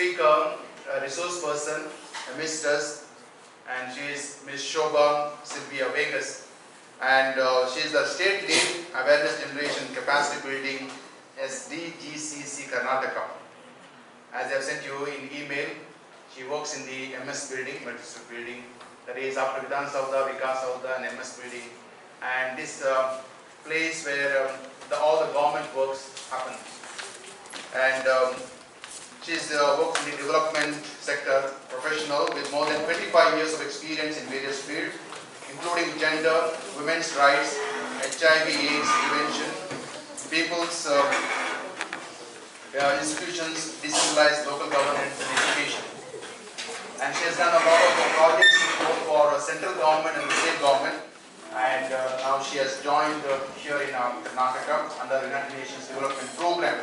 week a resource person, a mistress, and she is Ms. Shobha Sylvia Veigas, and she is the State Lead Awareness Generation Capacity Building SDGCC Karnataka. As I have sent you in email, she works in the MS building, multi-district building, that is after Vidhan Saudha, Vikas Saudha and MS building, and this place where all the government works happen. And she works in the development sector, professional with more than 25 years of experience in various fields, including gender, women's rights, HIV/AIDS prevention, people's institutions, decentralized local governance and education. And she has done a lot of projects both for central government and the state government. And now she has joined here in Karnataka under the United Nations Development Program.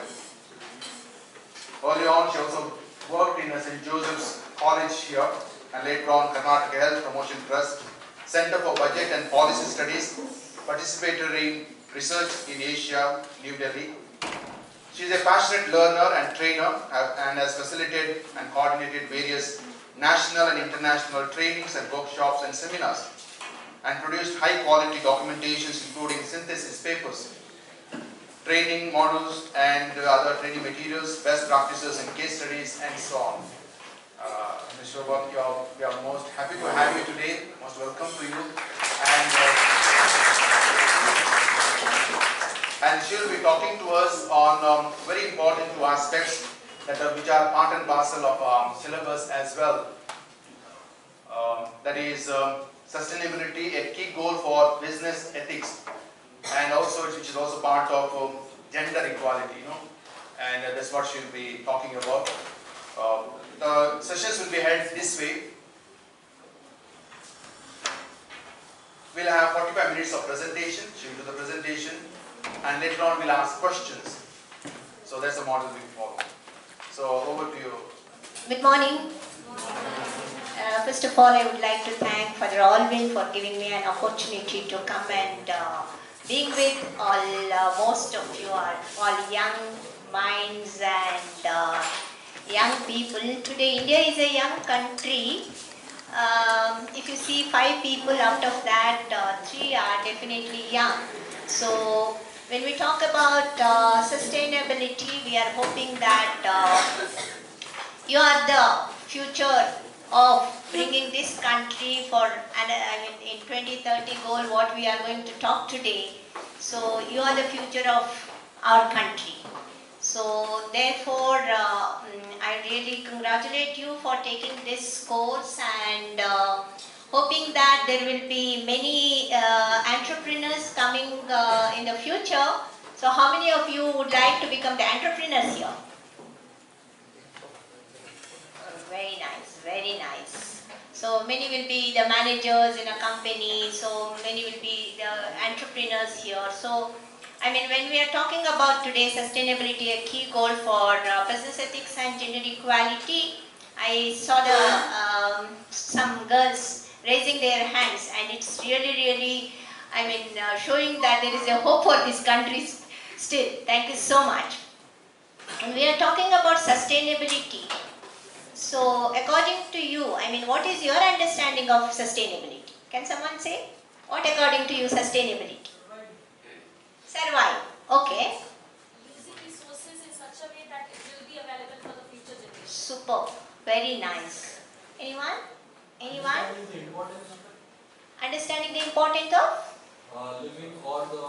Early on, she also worked in St. Joseph's College here, and later on Karnataka Health Promotion Trust, Center for Budget and Policy Studies, participatory research in Asia, New Delhi. She is a passionate learner and trainer and has facilitated and coordinated various national and international trainings and workshops and seminars, and produced high quality documentations including synthesis papers, training models and other training materials, best practices and case studies and so on. Ms. Shobha, we are most happy to have you today, most welcome to you, and she will be talking to us on very important two aspects that which are part and parcel of our syllabus as well. That is sustainability, a key goal for business ethics, and also which is also part of gender equality, and that's what she will be talking about. The sessions will be held this way. We'll have 45 minutes of presentation. She will do the presentation, and later on we'll ask questions. So that's the model we follow. So over to you. Good morning. First of all, I would like to thank Father Alvin for giving me an opportunity to come and being with all, most of you are all young minds and young people. Today India is a young country. If you see 5 people out of that, 3 are definitely young. So when we talk about sustainability, we are hoping that you are the future of bringing this country for, in 2030 goal, what we are going to talk today. So you are the future of our country. So therefore, I really congratulate you for taking this course, and hoping that there will be many entrepreneurs coming in the future. So how many of you would like to become the entrepreneurs here? Very nice, very nice. So many will be the managers in a company, so many will be the entrepreneurs here. So when we are talking about today sustainability, a key goal for business ethics and gender equality, I saw some girls raising their hands, and it's really showing that there is a hope for this country still. Thank you so much. And we are talking about sustainability. So according to you, what is your understanding of sustainability? Can someone say? What according to you sustainability? Survive. Okay. Using resources in such a way that it will be available for the future generation. Super. Very nice. Anyone? Anyone? Understanding the importance of? Living or the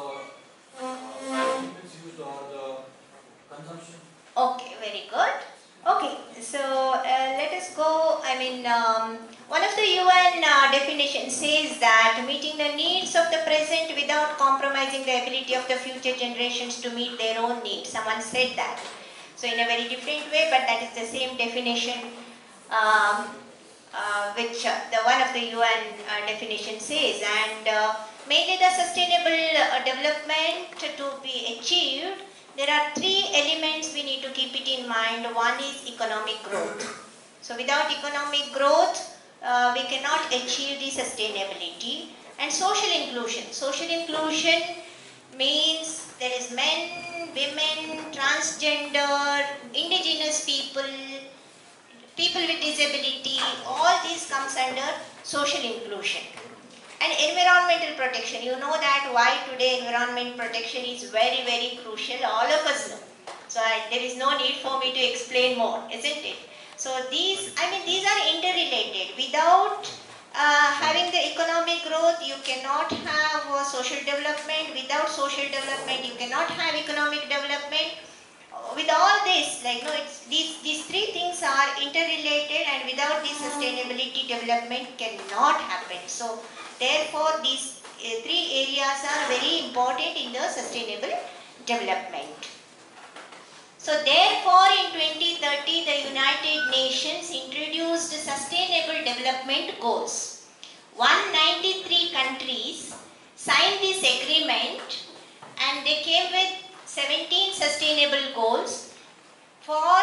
aliments used or the consumption. Okay, very good. Okay, so let us go. One of the UN definitions says that meeting the needs of the present without compromising the ability of the future generations to meet their own needs. Someone said that. So in a very different way, but that is the same definition which the one of the UN definition says. And mainly the sustainable development to be achieved, there are 3 elements we need to keep it in mind. One is economic growth. So without economic growth, we cannot achieve the sustainability. And social inclusion. Social inclusion means there is men, women, transgender, indigenous people, people with disability, all these comes under social inclusion. And environmental protection, you know that why today environment protection is very, very crucial, all of us know. So there is no need for me to explain more, isn't it? So these are interrelated. Without having the economic growth, you cannot have social development. Without social development, you cannot have economic development. With all this, these three things are interrelated, and without this sustainability development cannot happen. So therefore these three areas are very important in the sustainable development. So therefore in 2030 the United Nations introduced sustainable development goals. 193 countries signed this agreement, and they came with 17 sustainable goals for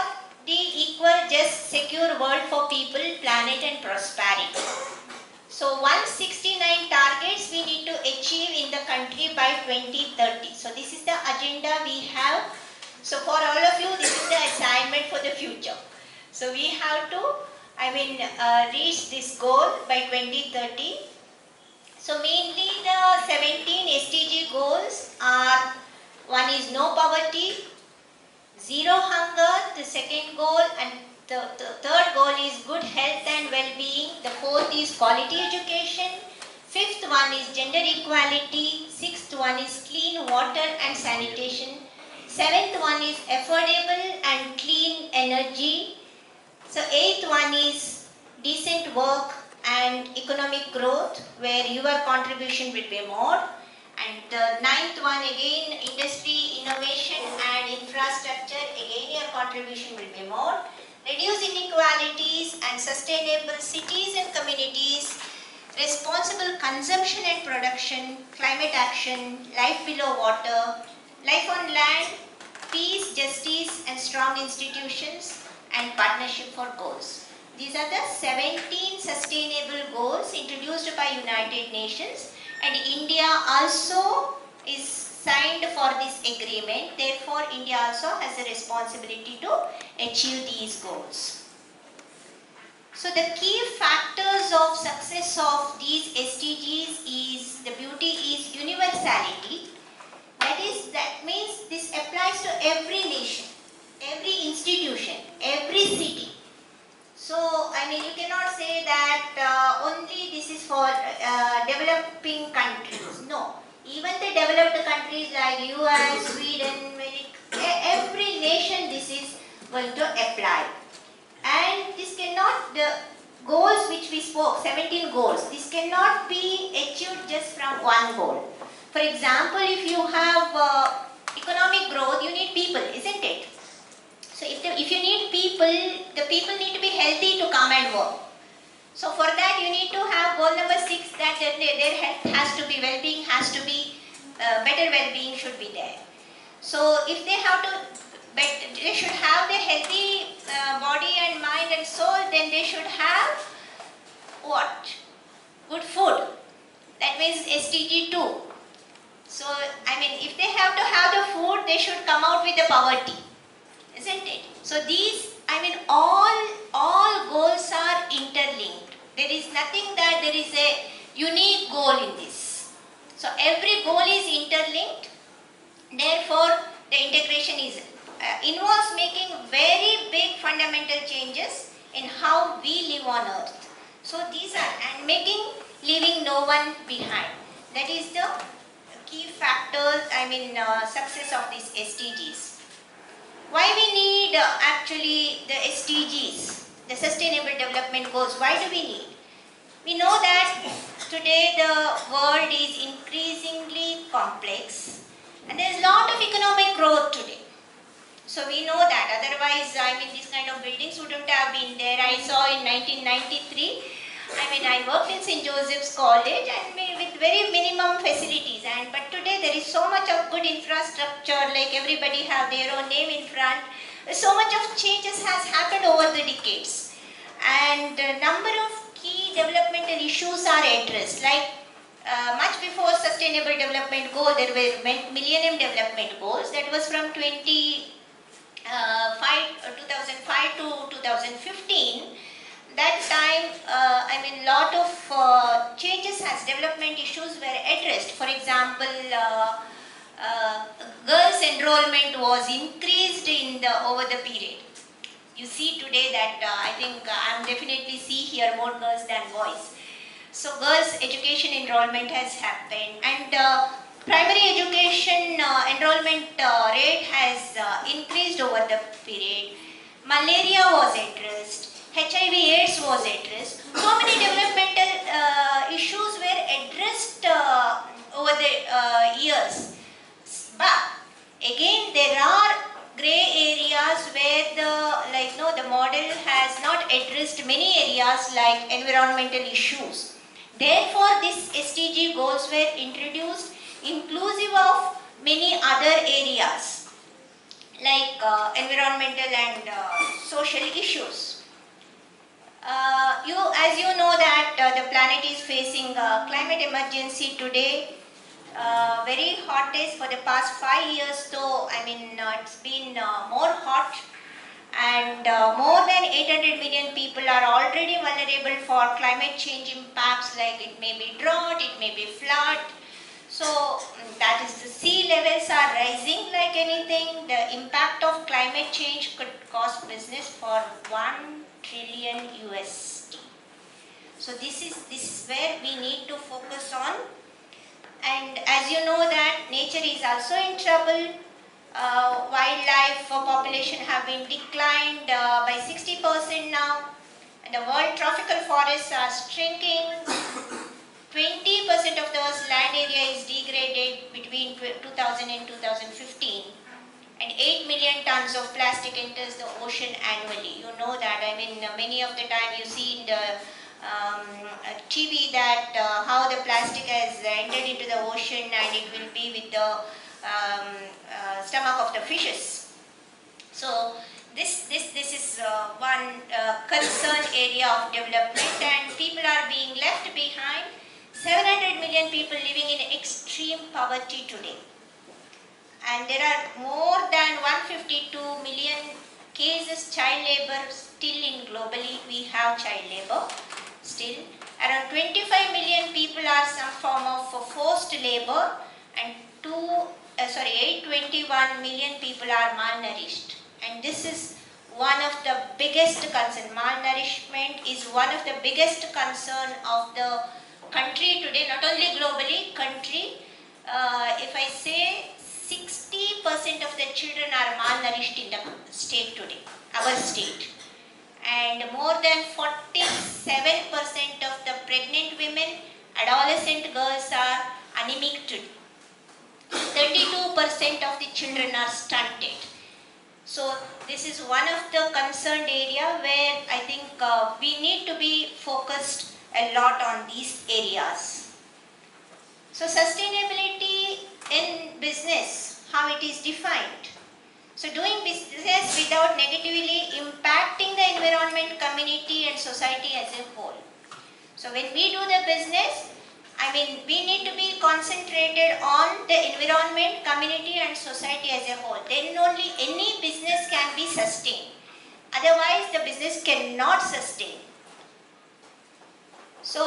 the equal, just, secure world for people, planet and prosperity. So 169 targets we need to achieve in the country by 2030. So this is the agenda we have. So for all of you, this is the assignment for the future. So we have to, reach this goal by 2030. So mainly the 17 SDG goals are: one is no poverty, zero hunger, the second goal, and the third goal is good health and well-being. The fourth is quality education. Fifth one is gender equality. Sixth one is clean water and sanitation. Seventh one is affordable and clean energy. So eighth one is decent work and economic growth, where your contribution will be more. And the ninth one again, industry, innovation and infrastructure, again your contribution will be more. Reduce inequalities and sustainable cities and communities, responsible consumption and production, climate action, life below water, life on land, peace, justice and strong institutions, and partnership for goals. These are the 17 sustainable goals introduced by United Nations, and India also is signed for this agreement. Therefore, India also has a responsibility to achieve these goals. So the key factors of success of these SDGs is, the beauty is universality. That means this applies to every nation, every institution, every city. So, you cannot say that only this is for developing countries. No. Even the developed countries like US, Sweden, every nation this is going to apply. And this cannot, the goals which we spoke, 17 goals, this cannot be achieved just from one goal. For example, if you have economic growth, you need people, isn't it? So if you need people, the people need to be healthy to come and work. So for that you need to have goal number 6, that their health has to be, well-being has to be, better well-being should be there. So if they have to, they should have their healthy body and mind and soul, then they should have what? Good food. That means SDG 2. So if they have to have the food, they should come out with the poverty, isn't it? So these, all goals are interlinked. There is nothing that there is a unique goal in this. So every goal is interlinked. Therefore, the integration involves making very big fundamental changes in how we live on earth. So these are, and leaving no one behind. That is the key factors, success of these SDGs. Why we need actually the SDGs, the Sustainable Development Goals? Why do we need? We know that today the world is increasingly complex and there is a lot of economic growth today. So we know that, otherwise these kind of buildings wouldn't have been there. I saw in 1993, I worked in St. Joseph's College and with very minimum facilities, but today there is so much of good infrastructure, like everybody have their own name in front. So much of changes has happened over the decades, and a number of key developmental issues are addressed, like much before Sustainable Development Goal, there were Millennium Development Goals, that was from 2015 2005 to 2015, that time, lot of changes as development issues were addressed. For example, girls' enrollment was increased over the period. You see today that I think I'm definitely see here more girls than boys. So girls' education enrollment has happened, and primary education enrollment rate has increased over the period. Malaria was addressed. HIV/AIDS was addressed. So many developmental issues were addressed over the years. But again, there are grey areas where the model has not addressed many areas like environmental issues. Therefore, these SDG goals were introduced inclusive of many other areas like environmental and social issues. As you know that the planet is facing climate emergency today. Very hot days for the past 5 years, though it's been more hot, and more than 800 million people are already vulnerable for climate change impacts, like it may be drought, it may be flood. So that is, the sea levels are rising like anything. The impact of climate change could cost business for 1 trillion USD. So this is where we need to focus on. And as you know that nature is also in trouble. Wildlife population have been declined by 60% now, and the world tropical forests are shrinking. 20% of the Earth's land area is degraded between 2000 and 2015, and 8 million tons of plastic enters the ocean annually. You know that, many of the time you see in the TV that how the plastic has entered into the ocean, and it will be with the stomach of the fishes. So this is one concern area of development, and people are being left behind. 700 million people living in extreme poverty today, and there are more than 152 million cases child labor still in globally. We have child labor still. Around 25 million people are some form of forced labor, and 821 million people are malnourished. And this is one of the biggest concern. Malnourishment is one of the biggest concern of the country today, not only globally, country. If I say 60% of the children are malnourished in the state today, our state. And more than 47% of the pregnant women, adolescent girls are anemic today. 32% of the children are stunted. So this is one of the concerned area where I think we need to be focused a lot on these areas. So sustainability in business, how it is defined. So doing business without negatively impacting the environment, community and society as a whole. So when we do the business, we need to be concentrated on the environment, community and society as a whole. Then only any business can be sustained. Otherwise the business cannot sustain. So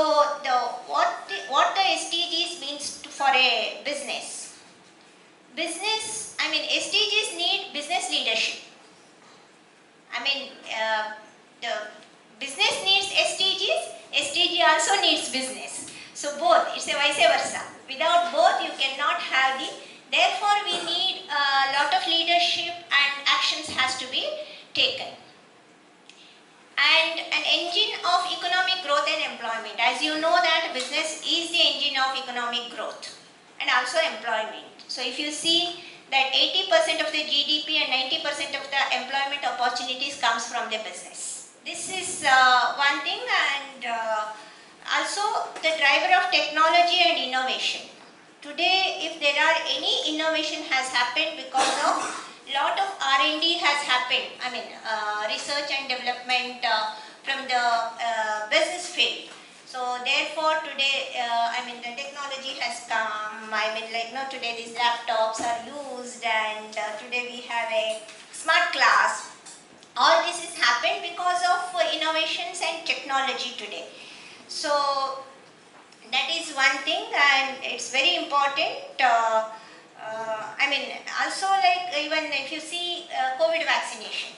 what the SDGs means for a business. SDGs need business leadership. The business needs SDGs, SDG also needs business. So both, it's a vice versa. Without both you cannot have the, therefore we need a lot of leadership and actions has to be taken. And an engine of economic growth and employment. As you know that business is the engine of economic growth and also employment. So if you see that 80% of the GDP and 90% of the employment opportunities comes from the business. This is one thing, and also the driver of technology and innovation. Today if there are any innovation has happened because of lot of R&D has happened, research and development from the business field. So therefore today, the technology has come. Today these laptops are used, and today we have a smart class. All this has happened because of innovations and technology today. So that is one thing, and it's very important. I mean, also like even if you see COVID vaccination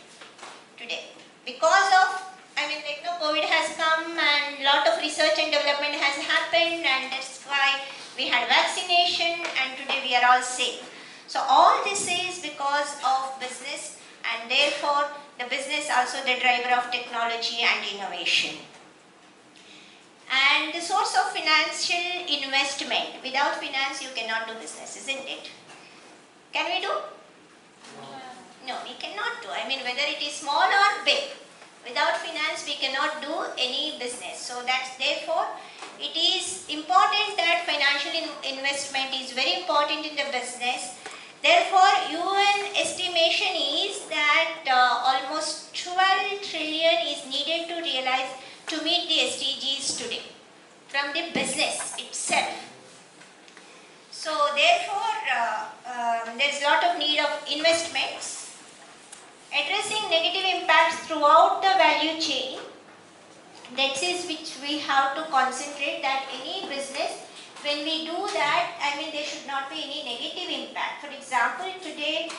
today, because of, I mean, like, no, COVID has come and lot of research and development has happened, and that's why we had vaccination, and today we are all safe. So all this is because of business, and therefore the business also the driver of technology and innovation. And the source of financial investment. Without finance you cannot do business, isn't it? Can we do? No, we cannot do. I mean, whether it is small or big, without finance we cannot do any business. So that's therefore it is important that financial investment is very important in the business. Therefore, UN estimation is that almost 12 trillion is needed to realize to meet the SDGs today from the business itself. So therefore, there is a lot of need of investments. Addressing negative impacts throughout the value chain, that is which we have to concentrate, that any business, when we do that, I mean, there should not be any negative impact. For example, today,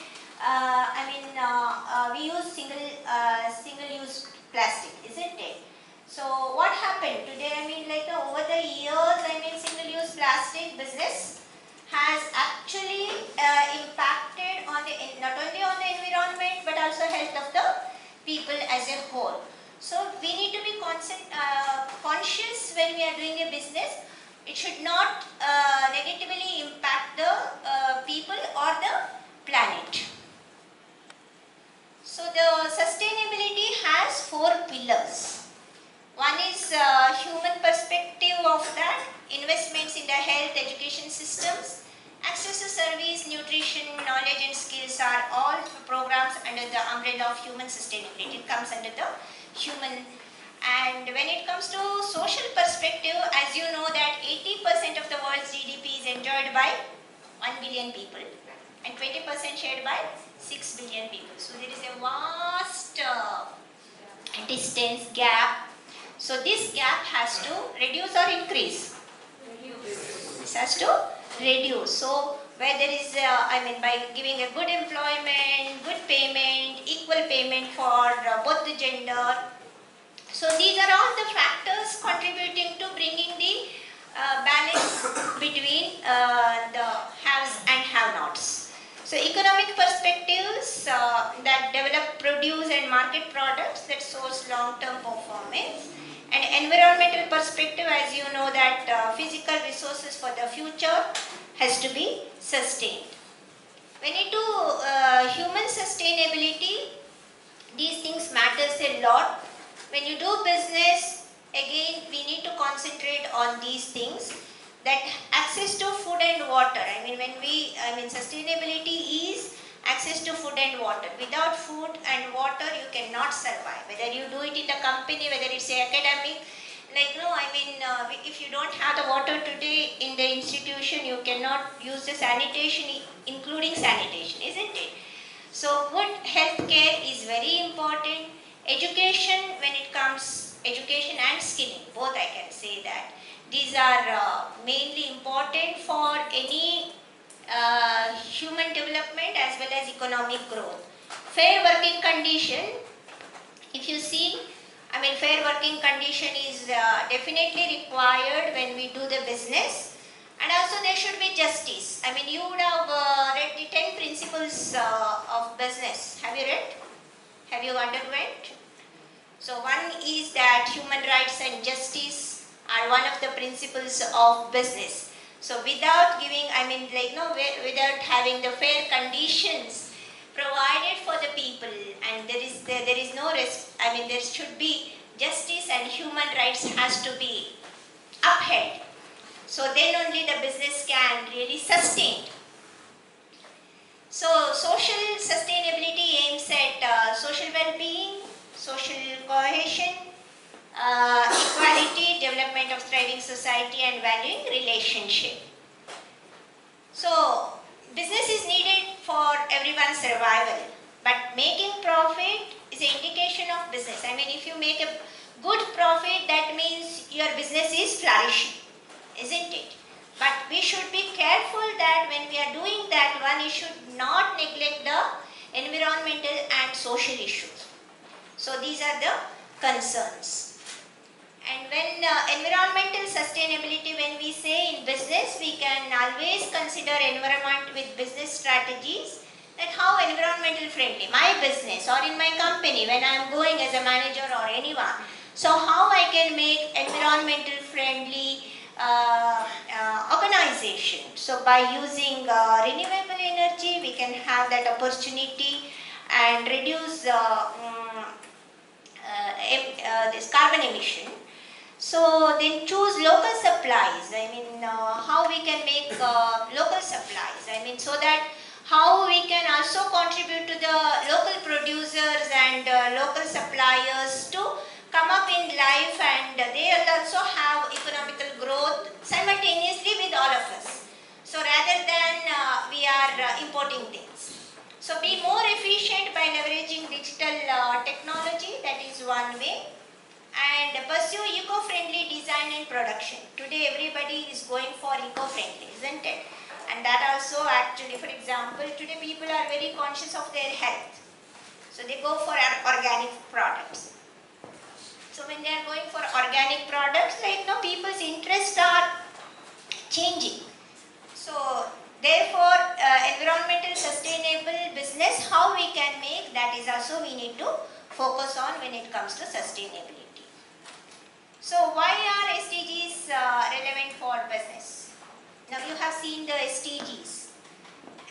we use single-use plastic, isn't it? So what happened today? I mean, like over the years, I mean, single-use plastic business has actually impacted on the not only on the environment but also health of the people as a whole. So we need to be conscious when we are doing a business. It should not negatively impact the people or the planet. So the sustainability has 4 pillars. One is human perspective of that, investments in the health, education systems, access to service, nutrition, knowledge and skills are all programs under the umbrella of human sustainability. It comes under the human. And when it comes to social perspective, as you know that 80% of the world's GDP is enjoyed by 1 billion people and 20% shared by 6 billion people. So there is a vast distance gap. So this gap has to reduce or increase? This has to reduce. So where there is, by giving a good employment, good payment, equal payment for both the gender. So these are all the factors contributing to bringing the balance between the haves and have-nots. So economic perspectives that develop, produce and market products that source long-term performance. And environmental perspective, as you know that physical resources for the future has to be sustained. When it to human sustainability, these things matters a lot. When you do business, again we need to concentrate on these things, that access to food and water. Sustainability is access to food and water. Without food and water you cannot survive. Whether you do it in the company, whether it's academic, if you don't have the water today in the institution, you cannot use the sanitation, including sanitation, isn't it? So good health care is very important. Education, when it comes, education and skilling, both I can say that. These are mainly important for any human development as well as economic growth. Fair working condition, if you see, fair working condition is definitely required when we do the business. And also there should be justice. You would have read the 10 principles of business. Have you read? Have you underwent? So one is that human rights and justice are one of the principles of business. So without giving, without having the fair conditions provided for the people, and there is no rest, there should be justice and human rights has to be upheld. So then only the business can really sustain. So social sustainability aims at social well-being, social cohesion, equality, development of thriving society and valuing relationship. So business is needed for everyone's survival, but making good profit, that means your business is flourishing, isn't it? But we should be careful that when we are doing that one, we should not neglect the environmental and social issues. So these are the concerns. And when environmental sustainability, when we say in business, we can always consider environment with business strategies, that how environmental friendly my business or in my company when I am going as a manager or anyone. So how I can make environmental friendly organization. So by using renewable energy, we can have that opportunity and reduce this carbon emission. So then choose local supplies. I mean, how we can make local supplies. I mean, so that how we can also contribute to the local producers and local suppliers to come up in life, and they will also have economical growth simultaneously with all of us. So rather than we are importing things. So be more efficient by leveraging digital technology, that is one way. And pursue eco-friendly design and production. Today everybody is going for eco-friendly, isn't it? And that also actually, for example, today people are very conscious of their health. So they go for organic products. So when they are going for organic products, like now people's interests are changing. So therefore, environmental sustainable business, how we can make, that is also we need to focus on when it comes to sustainability. So why are SDGs relevant for business? Now you have seen the SDGs,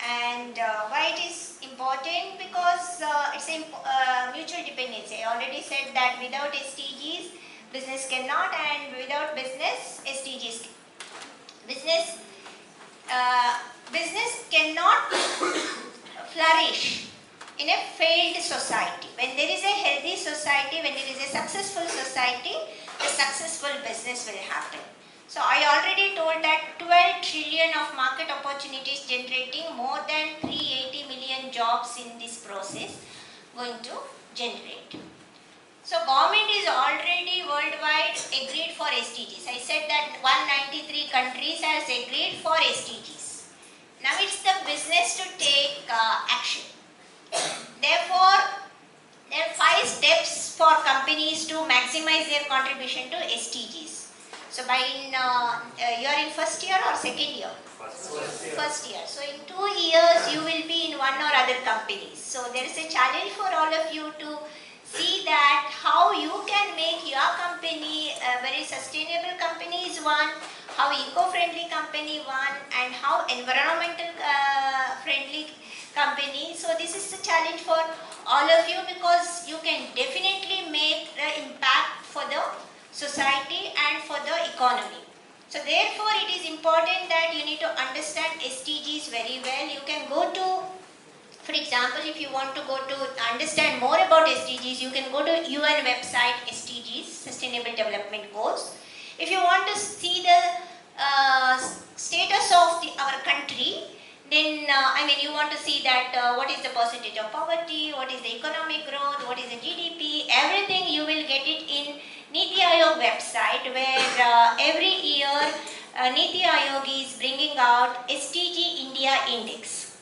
and why it is important, because it's a mutual dependency. I already said that without SDGs business cannot, and without business SDGs business cannot flourish in a failed society. When there is a healthy society, when there is a successful society, a successful business will happen. So I already told that 12 trillion of market opportunities, generating more than 380 million jobs in this process going to generate. So government is already worldwide agreed for SDGs. I said that 193 countries has agreed for SDGs. Now it's the business to take action. Therefore, there are 5 steps for companies to maximize their contribution to SDGs. So by you are in first year or second year? First year. So in 2 years you will be in one or other companies. So there is a challenge for all of you to see that how you can make your company a very sustainable company is one, how eco-friendly company one, and how environmental friendly company. So this is the challenge for all of you, because you can definitely make the impact for the society and for the economy. So therefore it is important that you need to understand SDGs very well. You can go to, for example, if you want to go to understand more about SDGs, you can go to UN website, SDGs, Sustainable Development Goals. If you want to see the status of our country, then you want to see that what is the percentage of poverty, what is the economic growth, what is the GDP, everything you will get it in Niti Aayog website, where every year Niti Aayog is bringing out SDG India Index.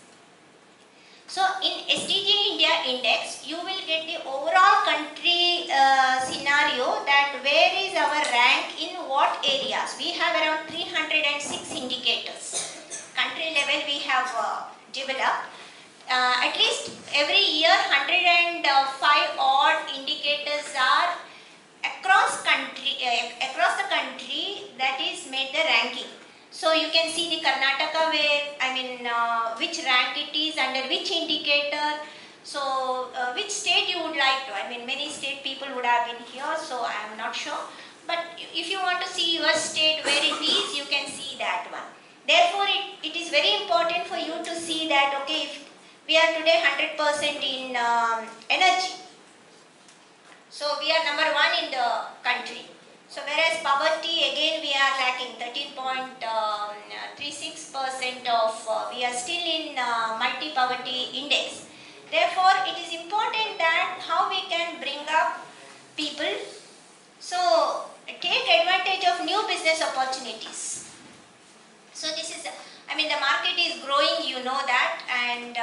So in SDG India Index, you will get the overall country scenario, that where is our rank in what areas. We have around 306 indicators. Country level we have developed. At least every year 105 odd indicators are across the country that is made the ranking. So you can see the Karnataka where, which rank it is, under which indicator. So which state you would like to, many state people would have been here, so I am not sure. But if you want to see your state where it is, you can see that one. Therefore, it is very important for you to see that, okay, if we are today 100% in energy, so we are number 1 in the country. So whereas poverty, again we are lacking 13.36% of, we are still in multi-poverty index. Therefore, it is important that how we can bring up people So take advantage of new business opportunities. So this is, I mean, the market is growing, you know that, and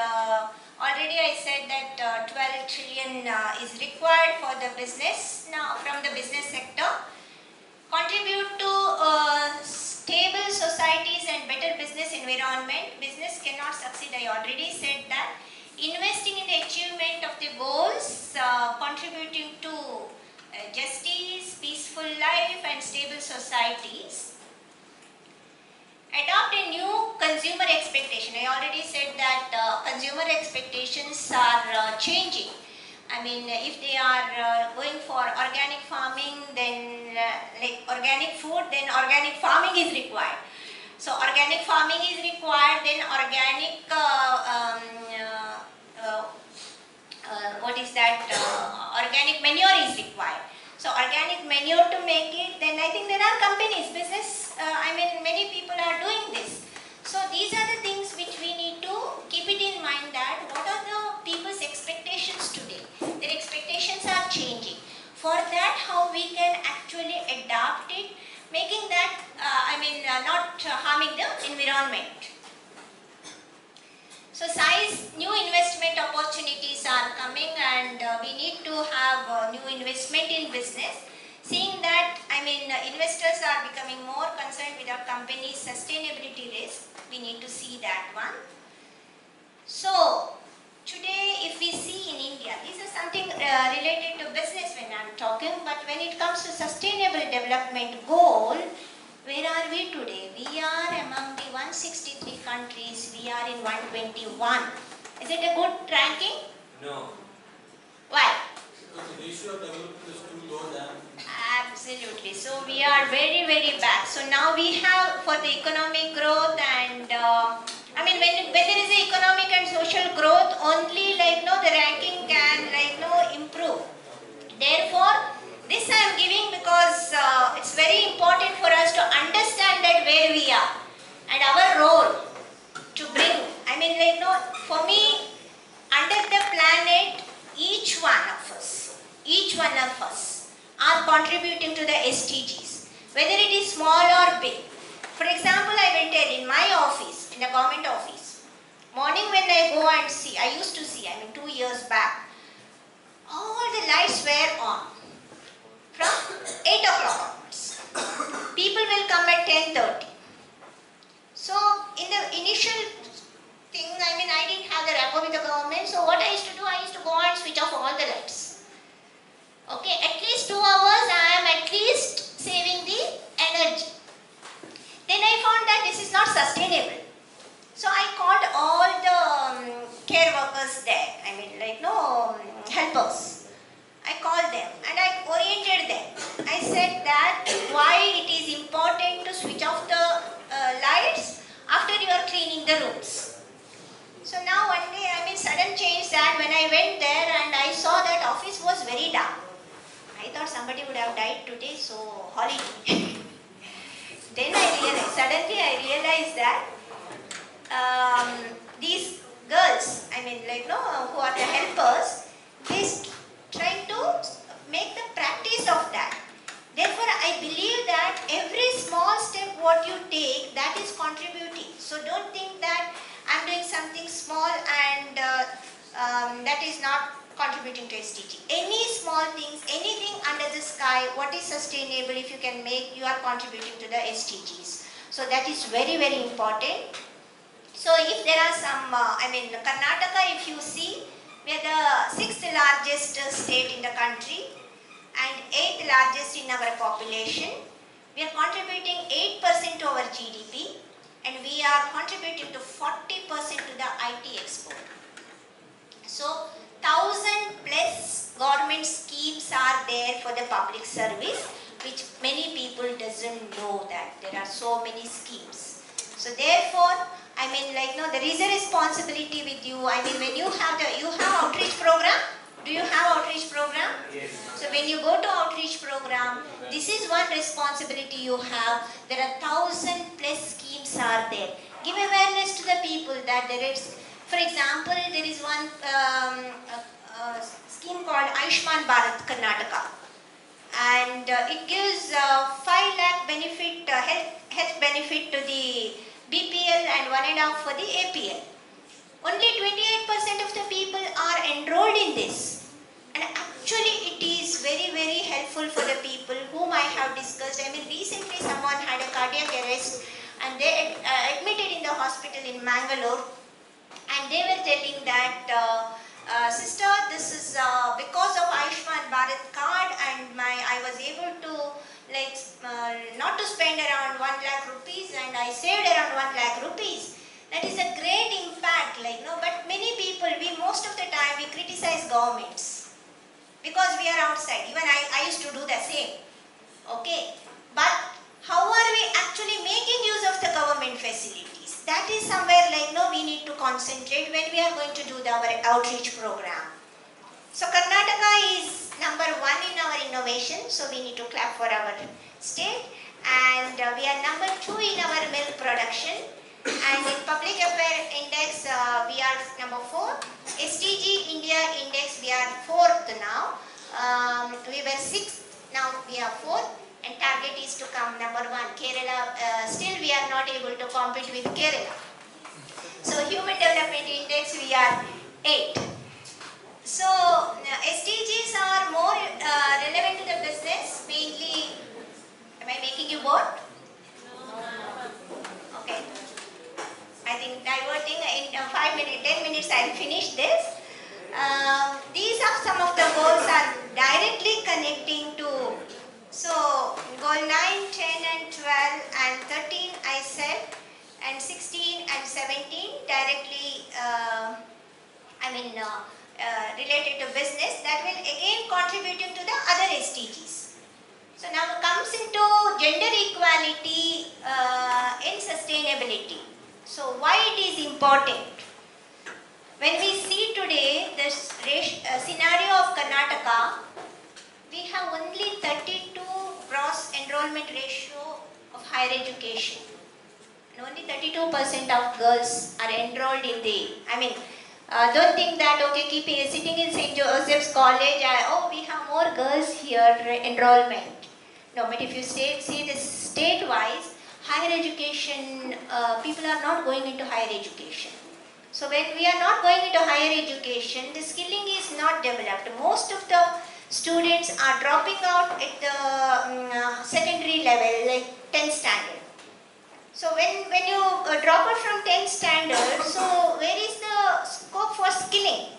already I said that 12 trillion is required for the business now from the business sector. Contribute to stable societies and better business environment. Business cannot succeed, I already said that. Investing in the achievement of the goals, contributing to justice, peaceful life and stable societies. Adopt a new consumer expectation. I already said that consumer expectations are changing. I mean, if they are going for organic farming, then like organic food, then organic farming is required. So organic farming is required, then organic what is that? Organic manure is required. So organic manure to make it, then I think there are companies, business, I mean many people are doing this. So these are the things which we need to keep it in mind, that what are the people's expectations today. Their expectations are changing. For that, how we can actually adapt it, making that, not harming the environment. So new investment opportunities are coming, and we need to have new investment in business. Seeing that, investors are becoming more concerned with our company's sustainability risk. We need to see that one. So today, if we see in India, this is something related to business when I am talking, but when it comes to sustainable development goal, where are we today? We are among the 163 countries, we are in 121. Is it a good ranking? No. Why? Because the ratio of development is too low than... Absolutely. So we are very, very back. So now we have for the economic growth and when there is a economic and social growth, only the ranking can improve. Therefore, this I am giving because it's very important for us to understand that where we are and our role to bring. For me, under the planet, each one of us are contributing to the SDGs, whether it is small or big. For example, I will tell in my office, in a government office, morning when I go and see, I used to see, 2 years back, all the lights were on from 8 o'clock onwards. People will come at 10:30. So in the initial thing, I didn't have the rapport with the government, so what I used to do, I used to go and switch off all the lights. Okay, at least 2 hours I am at least saving the energy. Then I found that this is not sustainable. So I called all the care workers there, helpers. I called them and I oriented them. I said that why it is important to switch off the lights after you are cleaning the rooms. So now one day, sudden change that when I went there and I saw that office was very dark. I thought somebody would have died today, so holiday. Then suddenly I realized that these girls, who are the helpers, they try to make the practice of that. Therefore, I believe that every small step what you take, that is contributing. So don't think that I'm doing something small and that is not contributing to SDG. Any small things, anything under the sky, what is sustainable, if you can make, you are contributing to the SDGs. So that is very, very important. So if there are some, Karnataka, if you see, we are the 6th largest state in the country and 8th largest in our population. We are contributing 8% to our GDP and we are contributing to 40% to the IT export. So 1,000 plus government schemes are there for the public service, which many people doesn't know that there are so many schemes. So therefore, there is a responsibility with you. When you have outreach program. Do you have outreach program? Yes. So when you go to outreach program, this is one responsibility you have. There are 1,000 plus schemes are there. Give awareness to the people that there is. For example, there is one scheme called Ayushman Bharat Karnataka. and it gives 5 lakh benefit, health benefit to the BPL and 1.5 for the APL. Only 28% of the people are enrolled in this, and actually it is very, very helpful for the people whom I have discussed. I mean, recently someone had a cardiac arrest and they admitted in the hospital in Mangalore, and they were telling that sister, this is because of Ayushman Bharat card, and I was able to not to spend around 1 lakh rupees, and I saved around 1 lakh rupees. That is a great impact, but many people, most of the time we criticize governments because we are outside. Even I used to do the same. Okay, but how are we actually making use of the government facilities? That is somewhere we need to concentrate when we are going to do our outreach program. So Karnataka is number 1 in our innovation, so we need to clap for our state, and we are number 2 in our milk production, and in public affairs index we are number 4. SDG India index we are 4th now. We were 6th, now we are 4th, and target is to come number 1. Kerala, still we are not able to compete with Kerala. So human development index we are 8. So SDGs are more relevant to the business, mainly. Am I making you bored? Okay. I think diverting in 5 minutes, 10 minutes I will finish this. These are some of the goals are directly connecting to, so goal 9, 10 and 12 and 13 I said, and 16 and 17 directly related to business, that will again contributing to the other SDGs. So now it comes into gender equality in sustainability. So why it is important? When we see today this scenario of Karnataka, we have only 32 gross enrollment ratio of higher education. And only 32% of girls are enrolled in the, don't think that, okay, sitting in St. Joseph's College, we have more girls here enrollment. No, but if you see this state-wise, higher education, people are not going into higher education. So when we are not going into higher education, the skilling is not developed. Most of the students are dropping out at the secondary level, like 10th standard. So when you drop out from 10th standard, so where is the scope for skilling?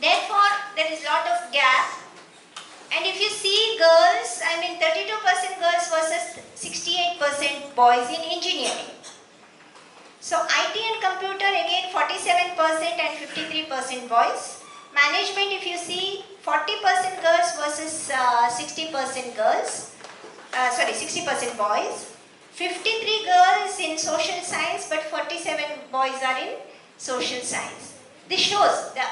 Therefore, there is a lot of gap. And if you see girls, 32% girls versus 68% boys in engineering. So IT and computer again 47% and 53% boys. Management, if you see, 40% girls versus 60% girls. 60% boys. 53 girls in social science, but 47 boys are in social science. This shows the,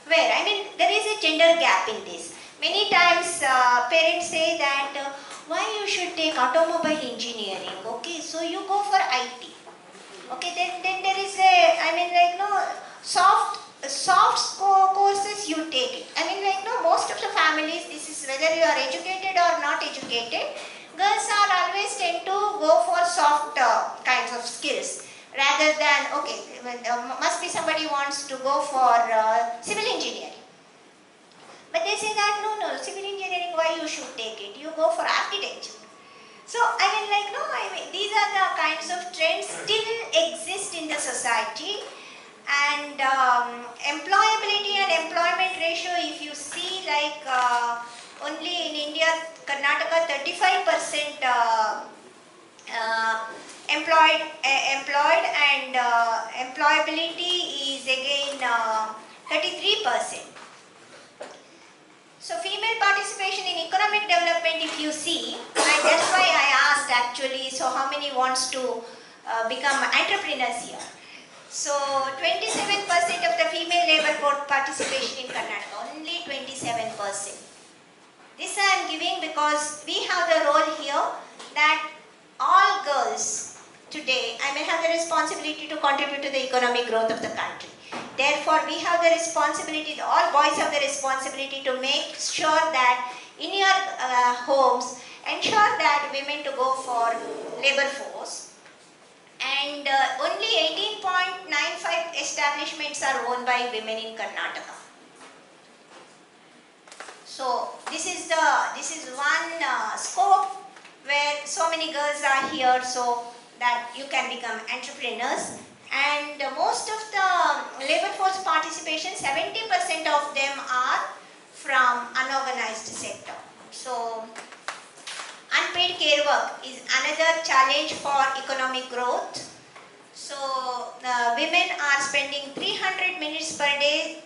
there is a gender gap in this. Many times parents say that why you should take automobile engineering, okay, so you go for IT. Okay, then there is a, soft courses you take it. Most of the families, this is whether you are educated or not educated, girls are always tend to go for soft kinds of skills rather than, okay, must be somebody wants to go for civil engineering. But they say that no, civil engineering, why you should take it? You go for architecture. So these are the kinds of trends still exist in the society, and employability and employment ratio, if you see, only in India, Karnataka 35% employed and employability is again 33%. So female participation in economic development, if you see, and that's why I asked actually, so how many wants to become entrepreneurs here? So 27% of the female labor force participation in Karnataka, only 27%. This I am giving because we have the role here that all girls today, have the responsibility to contribute to the economic growth of the country. Therefore, we have the responsibility, all boys have the responsibility to make sure that in your homes, ensure that women to go for labor force. And only 18.95 establishments are owned by women in Karnataka. So this is one scope where so many girls are here, so that you can become entrepreneurs. And most of the labor force participation, 70% of them are from unorganized sector. So unpaid care work is another challenge for economic growth. So women are spending 300 minutes per day,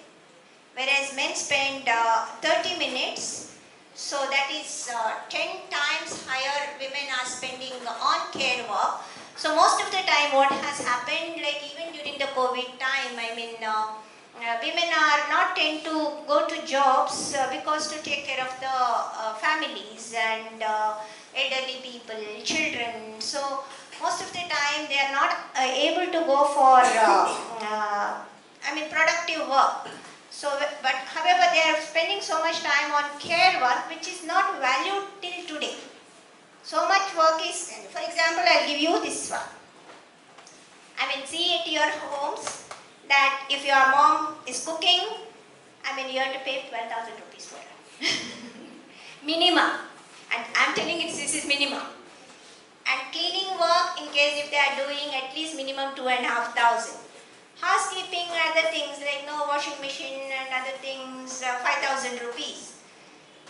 whereas men spend 30 minutes. So that is 10 times higher women are spending on care work. So most of the time what has happened, like even during the COVID time, I mean women are not tend to go to jobs because to take care of the families and elderly people, children. So most of the time they are not able to go for productive work. So, but however they are spending so much time on care work which is not valued till today. So much work is, for example, I'll give you this one. I mean, see at your homes that if your mom is cooking, I mean, you have to pay 12,000 rupees for her. Minimum. And I'm telling you this is minimum. And cleaning work, in case if they are doing at least minimum 2,500. Housekeeping and other things like washing machine and other things, 5,000 rupees.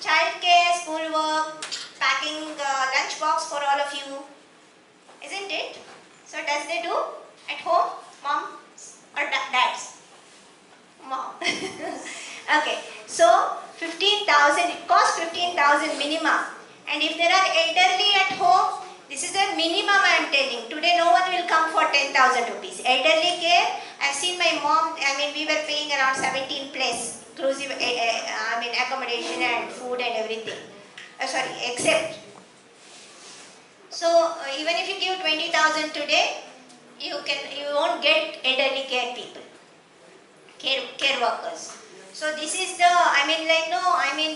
Childcare, schoolwork, packing lunch box for all of you, isn't it? So does they do at home, mom or dads? Mom. Okay, so 15,000, it costs 15,000 minimum. And if there are elderly at home, this is the minimum I am telling. Today no one will come for 10,000 rupees. Elderly care, I have seen my mom, I mean we were paying around 17 plus, inclusive accommodation and food and everything. Except. So even if you give 20,000 today, you won't get elderly care people, care workers. So this is the,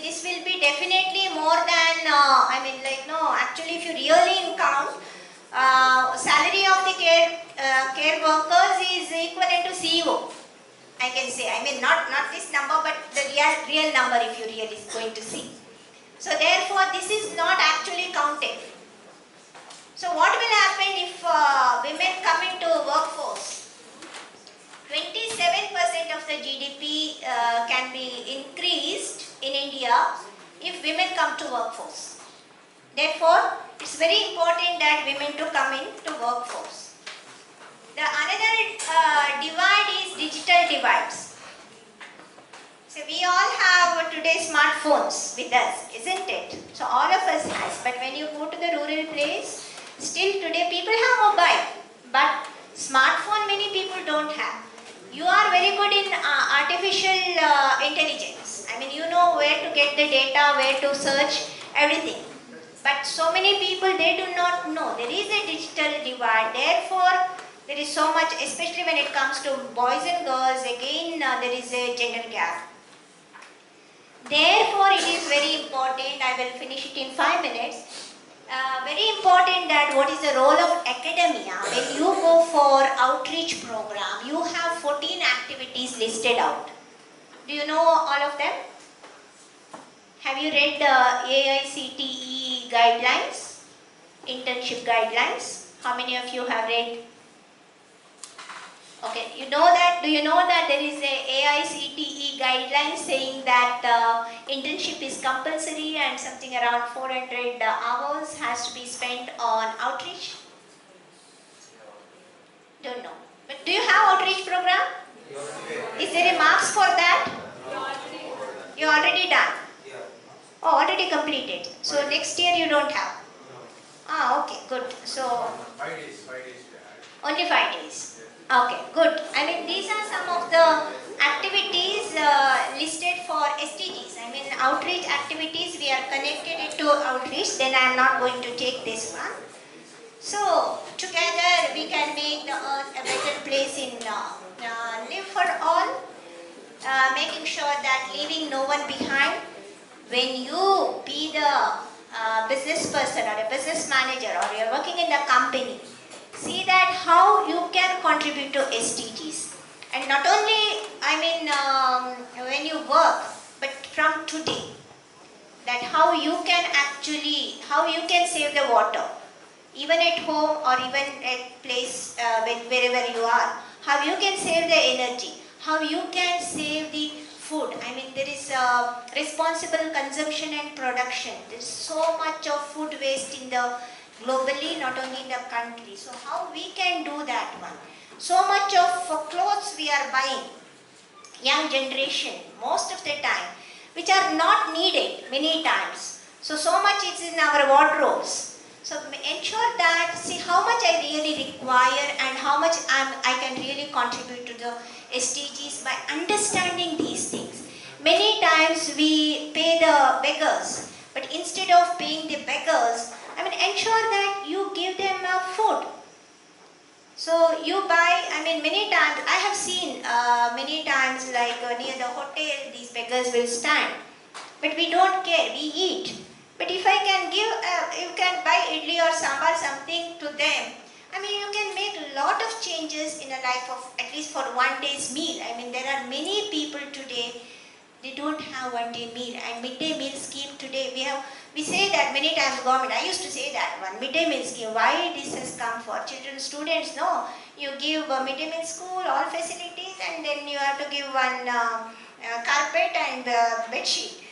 this will be definitely more than, actually if you really count, salary of the care workers is equivalent to CEO. I can say, not this number, but the real number if you really is going to see. So therefore this is not actually counted. So what will happen if women come into workforce? 27% of the GDP can be increased in India if women come to workforce. Therefore, it's very important that women to come into workforce. The another divide is digital divides. So we all have today smartphones with us, isn't it? So all of us has. But when you go to the rural place, still today people have mobile, but smartphone many people don't have. You are very good in artificial intelligence. You know where to get the data, where to search, everything. But so many people, they do not know. There is a digital divide. Therefore, there is so much, especially when it comes to boys and girls, again there is a gender gap. Therefore, it is very important, I will finish it in 5 minutes. Very important that what is the role of academia. When you go for outreach program, you have 14 activities listed out. Do you know all of them? Have you read the AICTE guidelines, internship guidelines? How many of you have read? Okay, you know that, do you know that there is a AICTE guideline saying that internship is compulsory and something around 400 hours has to be spent on outreach? Don't know. But do you have outreach program? Is there a marks for that? You already done? Oh, already completed. So next year you don't have? Ah, okay, good. So 5 days. only 5 days. Okay, good. These are some of the activities listed for SDGs. Outreach activities, we are connected it to outreach, then I am not going to take this one. So, together we can make the earth a better place in live for all, making sure that leaving no one behind. when you be the business person or a business manager or you're working in the company, see that how you can contribute to SDGs. And not only, when you work, but from today, that how you can save the water, even at home or even at place wherever you are, how you can save the energy, how you can save the food. There is responsible consumption and production. There is so much of food waste in the globally, not only in the country. So how we can do that one? So much of clothes we are buying, young generation, most of the time, which are not needed many times. So much is in our wardrobes. So ensure that, see how much I really require and how much I can really contribute to the SDGs by understanding these things. Many times we pay the beggars, but instead of paying the beggars, ensure that you give them food. So you buy, many times, I have seen many times like near the hotel, these beggars will stand. But we don't care, we eat. But if I can give, you can buy idli or sambar, something to them, you can make a lot of changes in a life of, at least for one day's meal. There are many people today, they don't have one day meal. And midday meal scheme today, we say that many times government, I used to say that one, midday meal scheme, why this has come for children, students, no. You give midday meal school, all facilities, and then you have to give one carpet and bed sheet.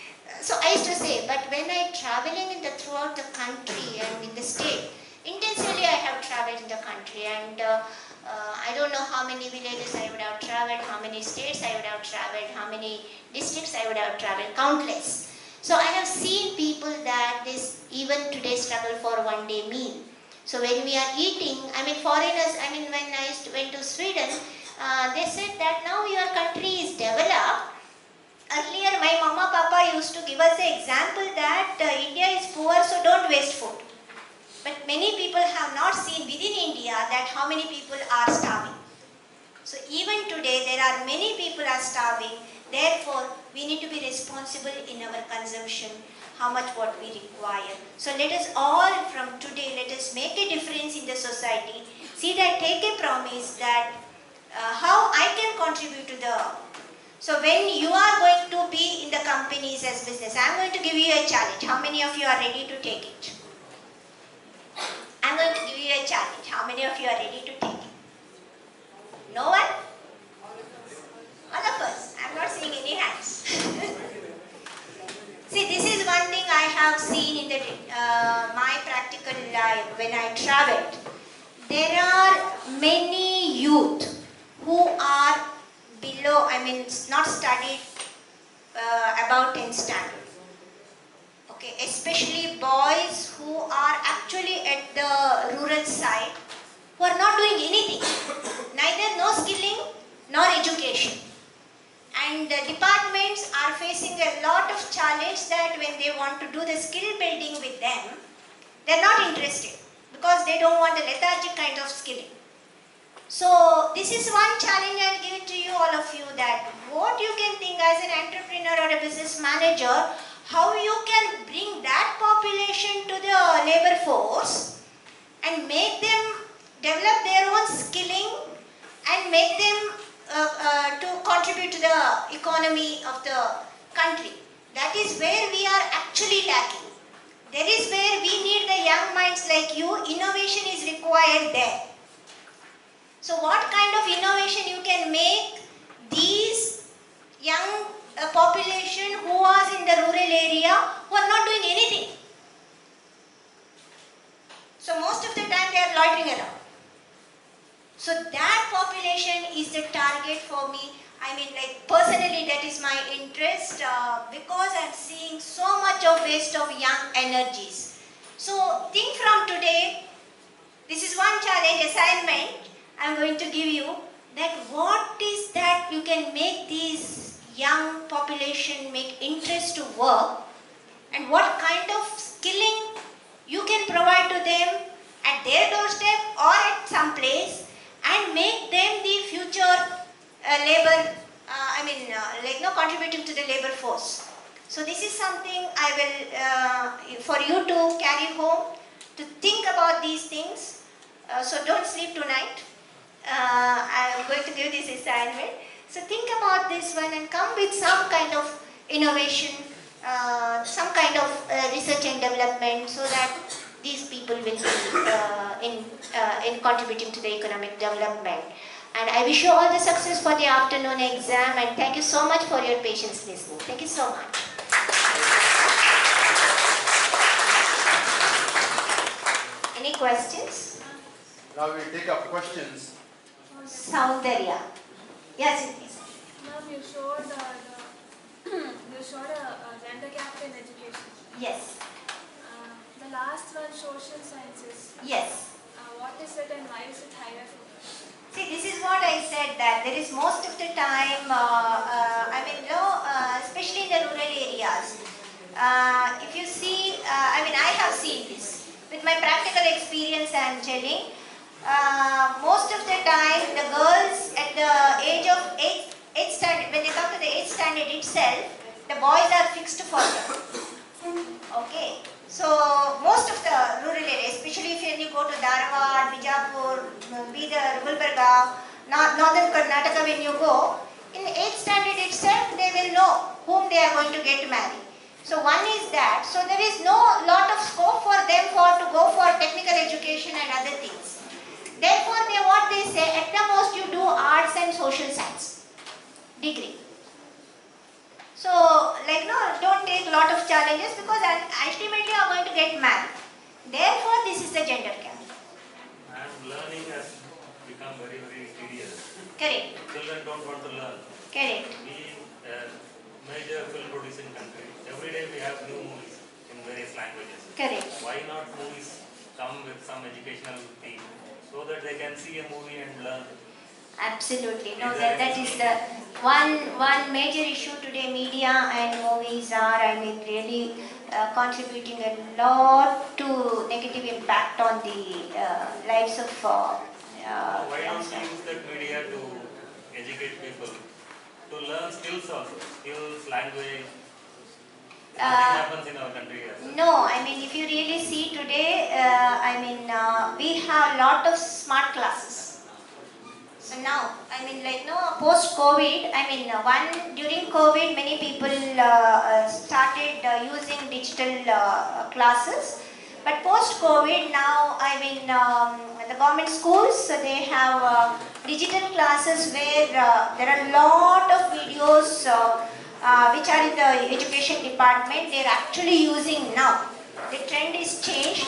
So I used to say, but when I traveling throughout the country and in the state, intensely I have traveled in the country, and I don't know how many villages I would have traveled, how many states I would have traveled, how many districts I would have traveled, countless. So I have seen people that even today struggle for one day meal. So when we are eating, foreigners, when I went to Sweden, they said that now your country is developed. Earlier my mama papa used to give us the example that India is poor, so don't waste food. But many people have not seen within India that how many people are starving. So even today there are many people are starving. Therefore, we need to be responsible in our consumption, how much what we require. So let us all from today, let us make a difference in the society. See that, take a promise that how I can contribute to the. So when you are going to be in the companies as business, I am going to give you a challenge. How many of you are ready to take it? I am going to give you a challenge. How many of you are ready to take it? No one? All of us. I am not seeing any hands. See, this is one thing I have seen in my practical life when I traveled. There are many youth who are below, not studied about 10th standard. Okay, especially boys who are actually at the rural side, who are not doing anything, neither no skilling nor education. And the departments are facing a lot of challenge that when they want to do the skill building with them, they are not interested because they don't want the lethargic kind of skilling. So this is one challenge I will give it to you, all of you, that what you can think as an entrepreneur or a business manager, how you can bring that population to the labor force and make them develop their own skilling and make them to contribute to the economy of the country. That is where we are actually lacking. There is where we need the young minds like you. Innovation is required there. So what kind of innovation you can make these young population who was in the rural area, who are not doing anything. So most of the time they are loitering around. So that population is the target for me. Personally that is my interest because I am seeing so much of waste of young energies. So think from today, this is one challenge assignment I am going to give you, that what is that you can make these young population make interest to work, and what kind of skilling you can provide to them at their doorstep or at some place and make them the future labor, contributing to the labor force. So this is something I will, for you to carry home, to think about these things. So don't sleep tonight. I am going to give this assignment. So think about this one and come with some kind of innovation, some kind of research and development, so that these people will be in contributing to the economic development. And I wish you all the success for the afternoon exam, and thank you so much for your patience listening. Thank you so much. Any questions? Now we take up questions. Soundarya. Yes, it is. Ma'am, you showed a gender gap in education. Yes. The last one, social sciences. Yes. What is it and why is it higher? See, this is what I said, that there is most of the time, especially in the rural areas, if you see, I have seen this. With my practical experience I am telling, most of the time the girls at the age of 8th standard, when they come to the 8th standard itself, the boys are fixed for them. Okay. So most of the rural areas, especially if you go to Dharwad, Bijapur, Bidar, Gulbarga, northern Karnataka, when you go, in 8th standard itself they will know whom they are going to get married. So one is that. So there is no lot of scope for them to go for technical education and other things. Therefore, what they say, at the most you do arts and social science degree. So, don't take a lot of challenges, because ultimately you are going to get married. Therefore, this is the gender gap. And learning has become very, very tedious. Correct. Children don't want to learn. Correct. We major film producing country. Every day we have new movies in various languages. Correct. Why not movies come with some educational theme so that they can see a movie and learn? Absolutely. No, that is the one major issue today. Media and movies are, really contributing a lot to negative impact on the lives of Why don't we use that media to educate people, to learn skills also, skills, language? Nothing happens in our country. No, if you really see today, we have a lot of smart classes. So now, post-COVID, during COVID, many people started using digital classes. But post-COVID, now, the government schools, they have digital classes where there are a lot of videos which are in the education department. They are actually using now. The trend is changed,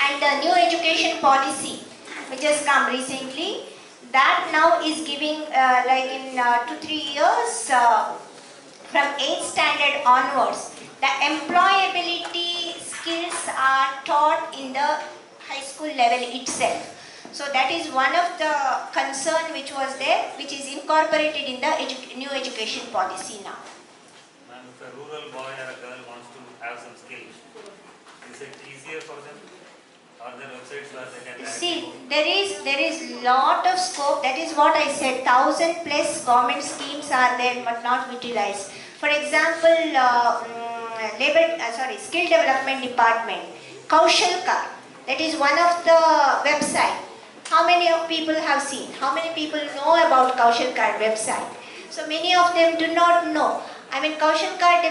and the new education policy, which has come recently, that now is giving, in 2-3 years, from 8th standard onwards, the employability skills are taught in the high school level itself. So that is one of the concern which was there, which is incorporated in the new education policy now. Ma'am, if a rural boy or a girl wants to have some skills, is it easier for them? Are there websites where they can see, there is lot of scope. That is what I said. 1,000+ government schemes are there, but not utilized. For example, skill development department, Kaushal Card. That is one of the website. How many of people have seen? How many people know about Kaushal Card website? So many of them do not know. Kaushal Card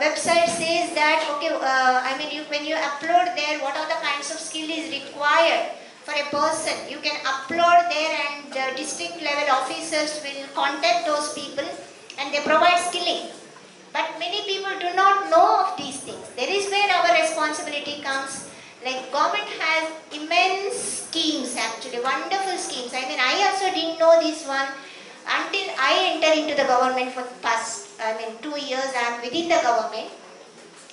website says that, okay, when you upload there, what are the kinds of skill is required for a person. You can upload there, and the district level officers will contact those people and they provide skilling. But many people do not know of these things. There is where our responsibility comes. Like government has immense schemes, actually, wonderful schemes. I also didn't know this one until I entered into the government for the past, 2 years I am within the government.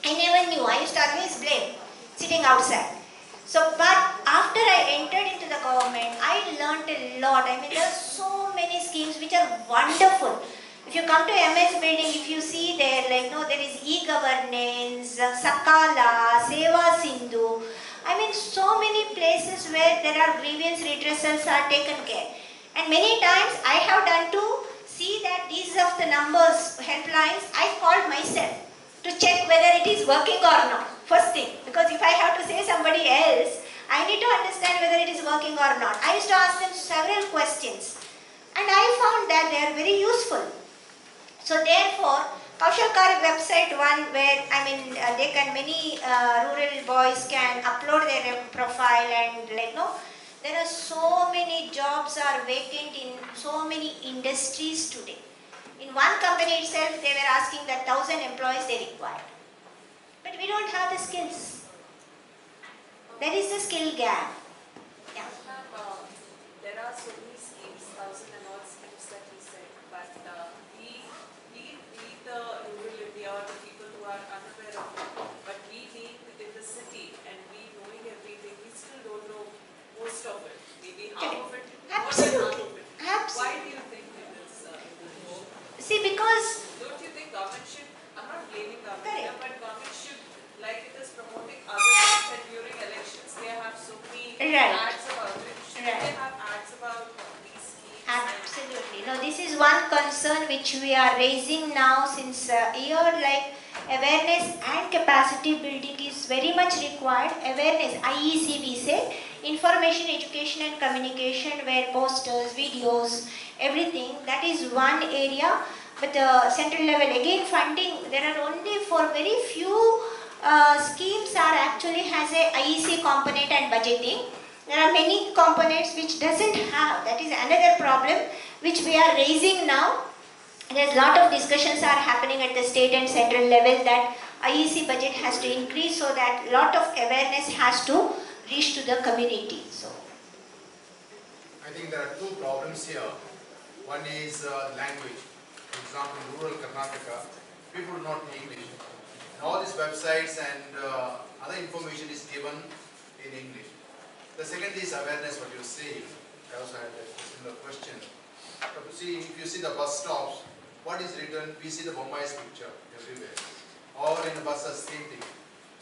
I never knew. I used to always blame, sitting outside. So, but after I entered into the government, I learned a lot. There are so many schemes which are wonderful. If you come to MS building, if you see there, there is e-governance, Sakala, Seva Sindhu. So many places where there are grievance redressals are taken care. And many times I have done to see that these of the numbers, helplines, I called myself to check whether it is working or not. First thing, because if I have to say somebody else, I need to understand whether it is working or not. I used to ask them several questions and I found that they are very useful. So therefore, Kaushalkar website one where they can many rural boys can upload their profile and there are so many jobs are vacant in so many industries today. In one company itself, they were asking that 1,000 employees they required. But we don't have the skills. There is a skill gap. Yeah. There are so many schemes, 1,000 and all schemes that he said, but we the rural India or the people who are unaware of it, but we being in the city and we knowing everything, we still don't know most of it, maybe half of it, Absolutely. more than half of it. Absolutely. Why do you think it is? See, because Don't you think government should, I'm not blaming government, Correct. but government should, like it is promoting other things and during elections they have so many Right. ads about it. Should Right. they have ads about these schemes? absolutely. No, this is one concern which we are raising now since a year, like awareness and capacity building is very much required. Awareness, IEC we say, information, education and communication where posters, videos, everything, that is one area. But the central level, again funding, there are only for very few schemes are actually has a IEC component and budgeting. There are many components which doesn't have. That is another problem which we are raising now. There's a lot of discussions are happening at the state and central level that IEC budget has to increase so that lot of awareness has to reach to the community. So, I think there are two problems here. One is language. For example, in rural Karnataka, people do not know English. And all these websites and other information is given in English. The second is awareness, what you say. I also had a similar question. But see, if you see the bus stops, what is written? We see the Bombai's picture everywhere. Or in the buses, same thing.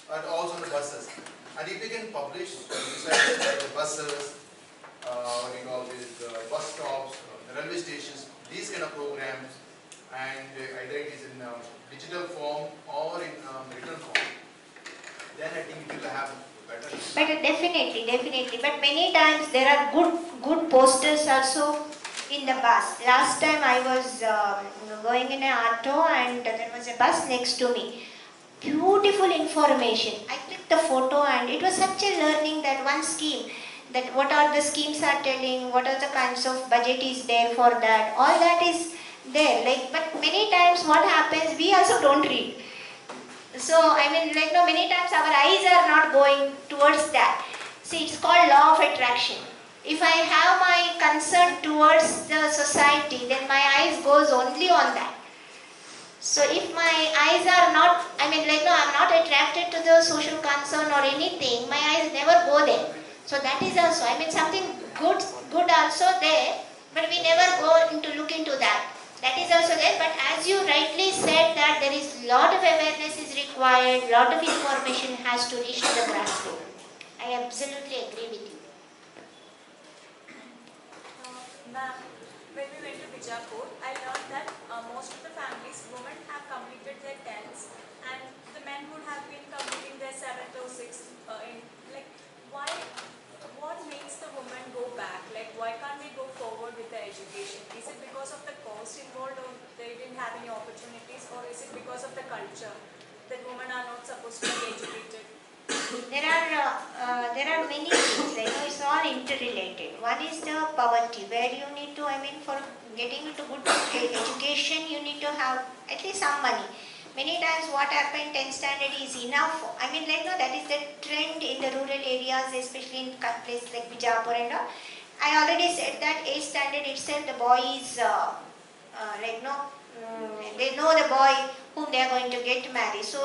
But also in the buses. And if we can publish the buses, what you call these bus stops, the railway stations, these kind of programs, and either it is in digital form or in written form, then I think it will have better. but definitely. But many times there are good posters also in the bus. Last time I was going in an auto and there was a bus next to me. Beautiful information. I clicked the photo and it was such a learning that one scheme, that what are the schemes are telling, what are the kinds of budget is there for that, all that is there. But many times what happens, we also don't read. So many times our eyes are not going towards that. See, it's called law of attraction. If I have my concern towards the society, then my eyes goes only on that. So if my eyes are not, I'm not attracted to the social concern or anything, my eyes never go there. So that is also, something good also there, but we never go into look into that. That is also there, but as you rightly said that there is lot of awareness is required, lot of information has to reach to the grassroots. I absolutely agree with you. Ma'am, when we went to Bijapur, I learned that most of the families, women have completed their 10s and the men would have been completing their 7th or 6th. What makes the women go back? Why can't we go forward with the education? Is it because of the cost involved or they didn't have any opportunities, or is it because of the culture that women are not supposed to be educated? There are many things, it's all interrelated. One is the poverty, where you need to, for getting into good education, you need to have at least some money. Many times what happened, 10th standard is enough. That is the trend in the rural areas, especially in places like Bijapur and all. I already said that 8th standard itself, the boy is, they know the boy whom they are going to get married. So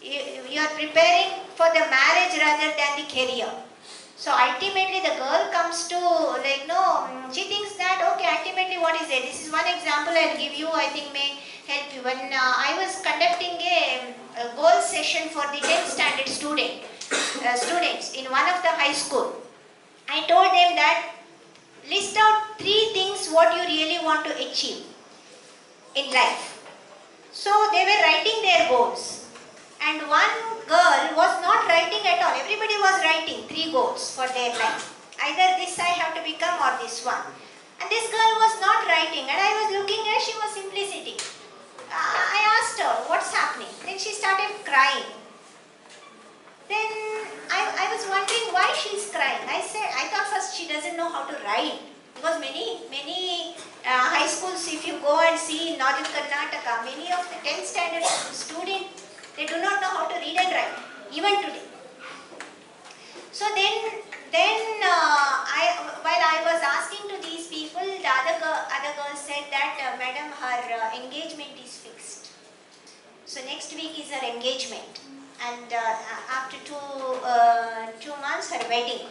you are preparing for the marriage rather than the career. So ultimately the girl comes to she thinks that okay, ultimately what is it? This is one example I'll give you, I think may help you. When I was conducting a goal session for the 10th standard students in one of the high school, I told them that list out 3 things what you really want to achieve. in life. So they were writing their goals. And one girl was not writing at all. Everybody was writing 3 goals for their life. Either this I have to become or this one. And this girl was not writing, and I was looking at her, she was simply sitting. I asked her, what's happening? Then she started crying. Then I was wondering why she's crying. I thought first she doesn't know how to write. Because many high schools, if you go and see in northern Karnataka, many of the 10th standard students, they do not know how to read and write, even today. So while I was asking to these people, the other girl said that, Madam, her engagement is fixed. So next week is her engagement, and after 2 months, her wedding.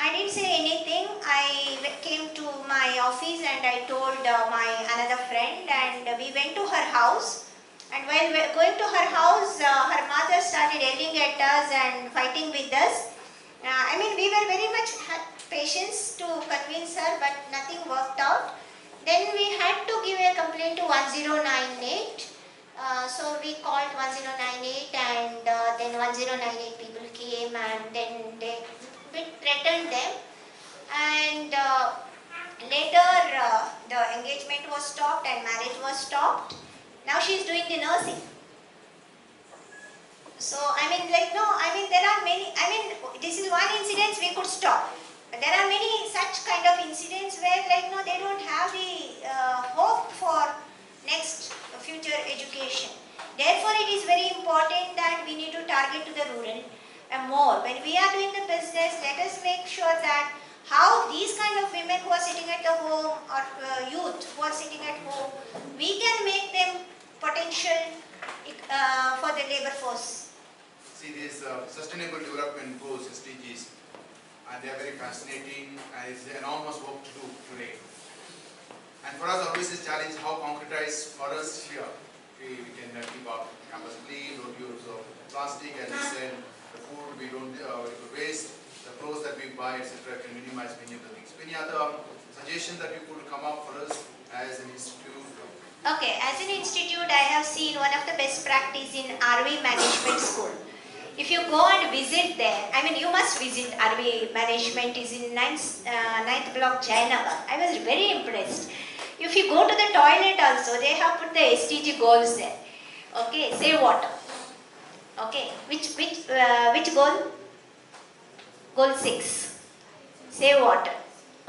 I didn't say anything. I came to my office and I told my another friend, and we went to her house. And while going to her house, her mother started yelling at us and fighting with us. I mean, we were very much had patience to convince her, but nothing worked out. Then we had to give a complaint to 1098. So we called 1098, and then 1098 people came, and then they threatened them. And later the engagement was stopped and marriage was stopped. Now she is doing the nursing. So there are many, this is one incident we could stop. But there are many such kind of incidents where they don't have the hope for next future education. Therefore it is very important that we need to target to the rural and more. When we are doing the business, let us make sure that how these kind of women who are sitting at the home, or youth who are sitting at home, we can make them potential for the labor force. See, these Sustainable Development Goals, SDGs, and they are very fascinating, and it's enormous work to do today. And for us, always this challenge, how concretize for us here. We can keep our campus clean, don't use plastic, as I said, the food we don't waste, the clothes that we buy, etc. can minimize many of the things. Any other suggestions that you could come up for us as an institute? Okay, as an institute, I have seen one of the best practice in RV management school. If you go and visit there, you must visit RV management, is in 9th block, Jayanagar. I was very impressed. If you go to the toilet also, they have put the SDG goals there. Okay, save water. Okay, which goal? Goal 6. Save water.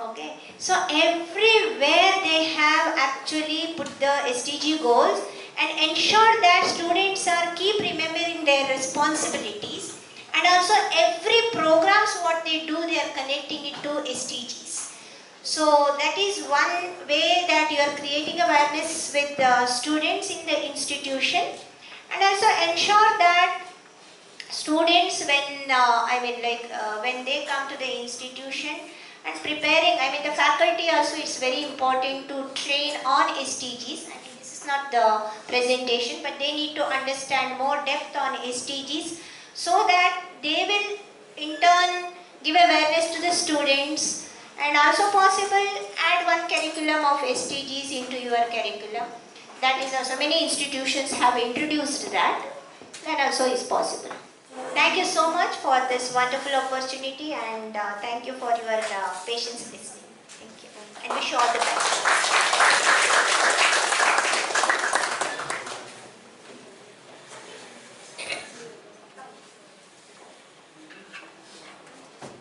Okay, so everywhere they have actually put the SDG goals and ensure that students are keep remembering their responsibilities, and also every programs what they do, they are connecting it to SDGs. So that is one way that you are creating awareness with the students in the institution, and also ensure that students when they come to the institution and preparing, the faculty also, it's very important to train on SDGs. This is not the presentation, but they need to understand more depth on SDGs so that they will in turn give awareness to the students, and also possible add one curriculum of SDGs into your curriculum. That is also, many institutions have introduced that. That also is possible. Thank you so much for this wonderful opportunity, and thank you for your patience listening. Thank you, and wish you all the best.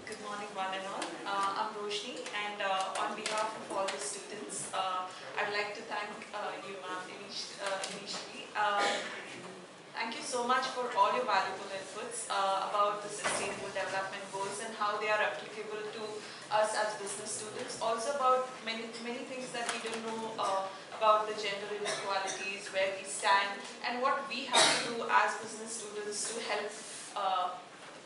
Good morning, one and all. I'm Roshni, and on behalf of all the students, I'd like to thank you, ma'am, initially. Thank you so much for all your valuable inputs about the Sustainable Development Goals and how they are applicable to us as business students. Also about many things that we don't know about the gender inequalities, where we stand, and what we have to do as business students to help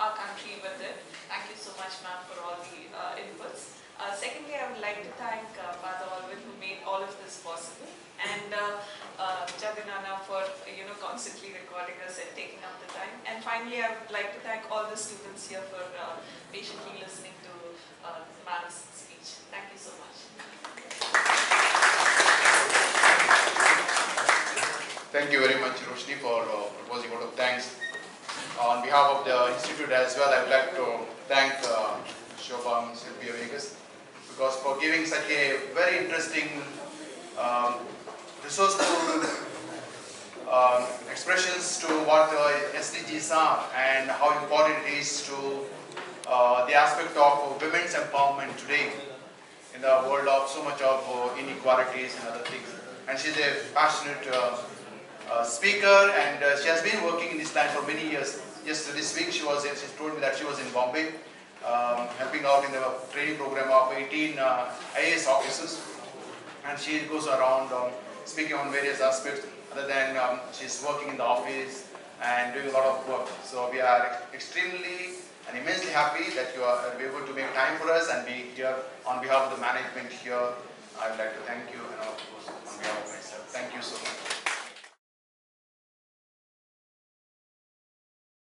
our country with it. Thank you so much, ma'am, for all the inputs. Secondly, I would like to thank Father Alvin, who made all of this possible, and Jaganana for constantly recording us and taking up the time. And finally, I would like to thank all the students here for patiently listening to ma'am's speech. Thank you so much. Thank you very much, Roshni, for proposing a vote of thanks. On behalf of the Institute as well, I would like to thank Shobha Sylvia Veigas because for giving such a very interesting, resourceful expressions to what SDGs are and how important it is to the aspect of women's empowerment today in the world of so much of inequalities and other things. And she's a passionate speaker, and she has been working in this line for many years. Just this week she told me that she was in Bombay helping out in the training program of 18 IAS officers, and she goes around speaking on various aspects other than she's working in the office and doing a lot of work. So we are extremely and immensely happy that you are able to make time for us and be here on behalf of the management here. I would like to thank you and